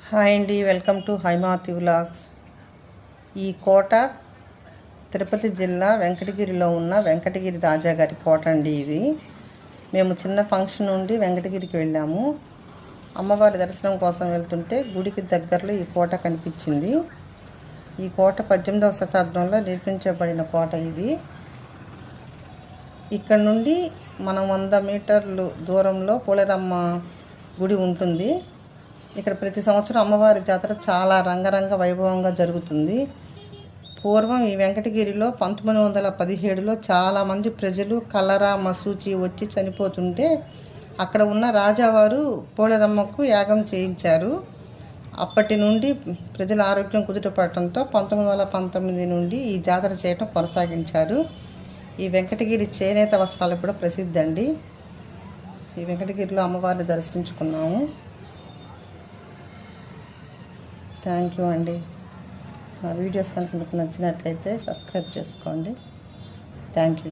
Hi అండి, welcome to Haimavathi vlogs. ఈ కోట తిరుపతి జిల్లా వెంకటగిరిలో ఉన్న వెంకటగిరి రాజాగారి కోట అండి. ఇది మేము చిన్న ఫంక్షన్ నుండి వెంకటగిరికి వెళ్ళాము. అమ్మవారి దర్శనం కోసం వెళ్తుంటే గుడికి దగ్గరలో ఈ కోట కనిపించింది. ఈ కోట 18వ శతాబ్దంలో నిర్మించబడిన కోట ఇది. ఇక్కడ నుండి మనం 100 మీటర్లు దూరంలో పోలేరమ్మ గుడి ఉంటుంది. ఇక్కడ ప్రతి సంవత్సరం అమ్మవారి జాతర చాలా రంగరంగ వైభవంగా జరుగుతుంది. పూర్వం ఈ వెంకటగిరిలో 1917లో చాలామంది ప్రజలు కలరా మసూచి వచ్చి చనిపోతుంటే అక్కడ ఉన్న రాజావారు పోలేరమ్మకు యాగం చేయించారు. అప్పటి నుండి ప్రజల ఆరోగ్యం కుదుటపడటంతో 1919 నుండి ఈ జాతర చేయటం కొనసాగించారు. ఈ వెంకటగిరి చేనేత వస్త్రాలకు కూడా ప్రసిద్ధి అండి. ఈ వెంకటగిరిలో అమ్మవారిని దర్శించుకున్నాము. థ్యాంక్ యూ అండి. నా వీడియోస్ కనుక మీకు నచ్చినట్లయితే సబ్స్క్రైబ్ చేసుకోండి. Thank you.